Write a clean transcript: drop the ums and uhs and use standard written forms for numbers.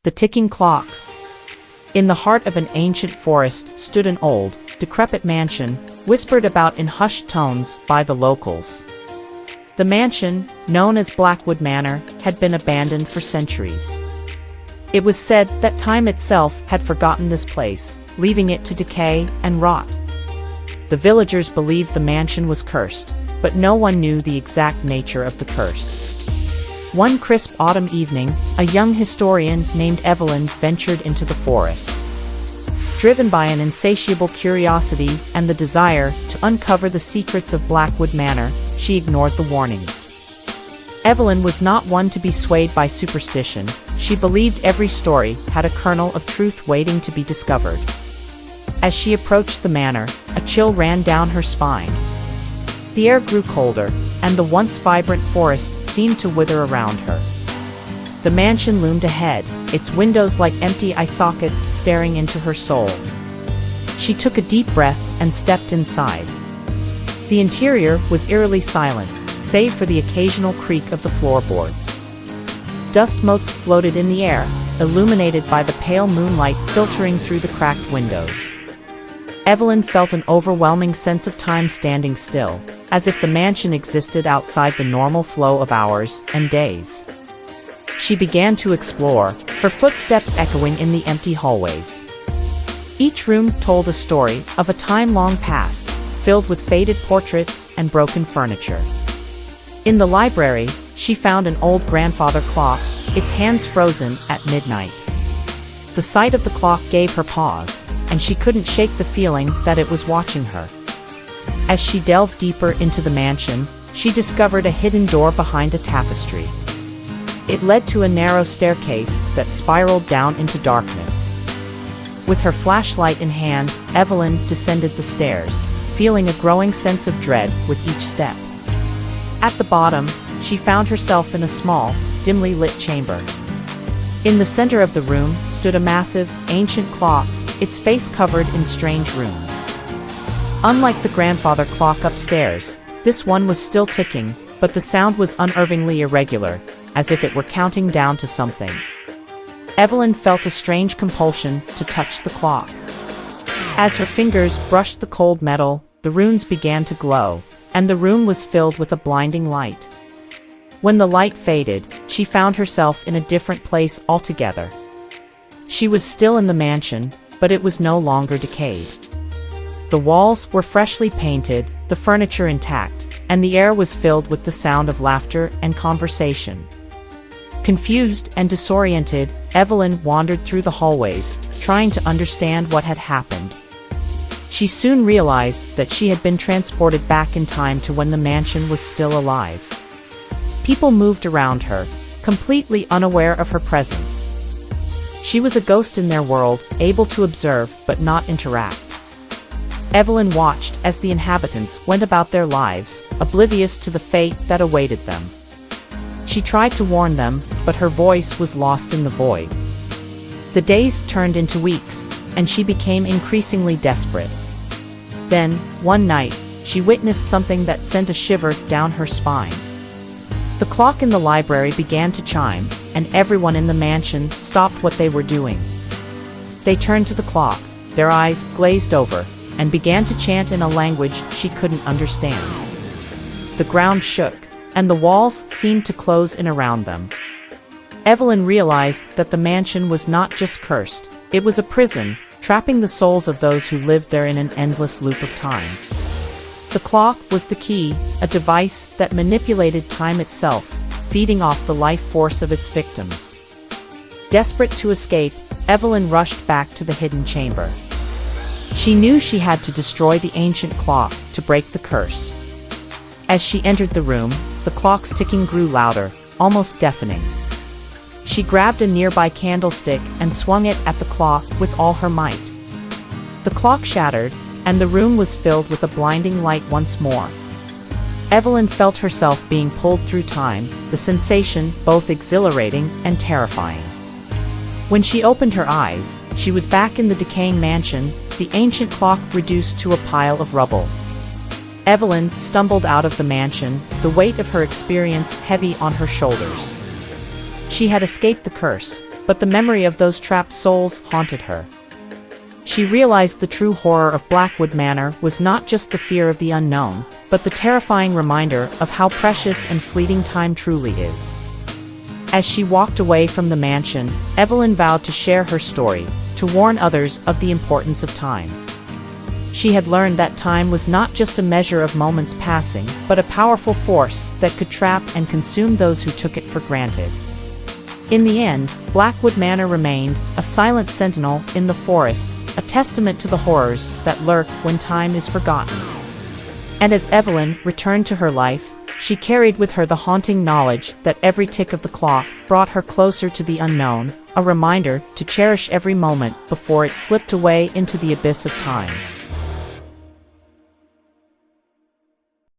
The ticking clock. In the heart of an ancient forest stood an old, decrepit mansion, whispered about in hushed tones by the locals. The mansion, known as Blackwood Manor, had been abandoned for centuries. It was said that time itself had forgotten this place, leaving it to decay and rot. The villagers believed the mansion was cursed, but no one knew the exact nature of the curse. One crisp autumn evening, a young historian named Evelyn ventured into the forest. Driven by an insatiable curiosity and the desire to uncover the secrets of Blackwood Manor, she ignored the warnings. Evelyn was not one to be swayed by superstition. She believed every story had a kernel of truth waiting to be discovered. As she approached the manor, a chill ran down her spine. The air grew colder, and the once vibrant forest seemed to wither around her. The mansion loomed ahead, its windows like empty eye sockets staring into her soul. She took a deep breath and stepped inside. The interior was eerily silent, save for the occasional creak of the floorboards. Dust motes floated in the air, illuminated by the pale moonlight filtering through the cracked windows. Evelyn felt an overwhelming sense of time standing still, as if the mansion existed outside the normal flow of hours and days. She began to explore, her footsteps echoing in the empty hallways. Each room told a story of a time long past, filled with faded portraits and broken furniture. In the library, she found an old grandfather clock, its hands frozen at midnight. The sight of the clock gave her pause, and she couldn't shake the feeling that it was watching her. As she delved deeper into the mansion, she discovered a hidden door behind a tapestry. It led to a narrow staircase that spiraled down into darkness. With her flashlight in hand, Evelyn descended the stairs, feeling a growing sense of dread with each step. At the bottom, she found herself in a small, dimly lit chamber. In the center of the room stood a massive, ancient clock, its face covered in strange runes. Unlike the grandfather clock upstairs, this one was still ticking, but the sound was unnervingly irregular, as if it were counting down to something. Evelyn felt a strange compulsion to touch the clock. As her fingers brushed the cold metal, the runes began to glow, and the room was filled with a blinding light. When the light faded, she found herself in a different place altogether. She was still in the mansion, but it was no longer decayed. The walls were freshly painted, the furniture intact, and the air was filled with the sound of laughter and conversation. Confused and disoriented, Evelyn wandered through the hallways, trying to understand what had happened. She soon realized that she had been transported back in time to when the mansion was still alive. People moved around her, completely unaware of her presence. She was a ghost in their world, able to observe but not interact. Evelyn watched as the inhabitants went about their lives, oblivious to the fate that awaited them. She tried to warn them, but her voice was lost in the void. The days turned into weeks, and she became increasingly desperate. Then, one night, she witnessed something that sent a shiver down her spine. The clock in the library began to chime, and everyone in the mansion stopped what they were doing. They turned to the clock, their eyes glazed over, and began to chant in a language she couldn't understand. The ground shook, and the walls seemed to close in around them. Evelyn realized that the mansion was not just cursed, it was a prison, trapping the souls of those who lived there in an endless loop of time. The clock was the key, a device that manipulated time itself, feeding off the life force of its victims. Desperate to escape, Evelyn rushed back to the hidden chamber. She knew she had to destroy the ancient clock to break the curse. As she entered the room, the clock's ticking grew louder, almost deafening. She grabbed a nearby candlestick and swung it at the clock with all her might. The clock shattered, and the room was filled with a blinding light once more. Evelyn felt herself being pulled through time, the sensation both exhilarating and terrifying. When she opened her eyes, she was back in the decaying mansion, the ancient clock reduced to a pile of rubble. Evelyn stumbled out of the mansion, the weight of her experience heavy on her shoulders. She had escaped the curse, but the memory of those trapped souls haunted her. She realized the true horror of Blackwood Manor was not just the fear of the unknown, but the terrifying reminder of how precious and fleeting time truly is. As she walked away from the mansion, Evelyn vowed to share her story, to warn others of the importance of time. She had learned that time was not just a measure of moments passing, but a powerful force that could trap and consume those who took it for granted. In the end, Blackwood Manor remained a silent sentinel in the forest, a testament to the horrors that lurk when time is forgotten. And as Evelyn returned to her life, she carried with her the haunting knowledge that every tick of the clock brought her closer to the unknown, a reminder to cherish every moment before it slipped away into the abyss of time.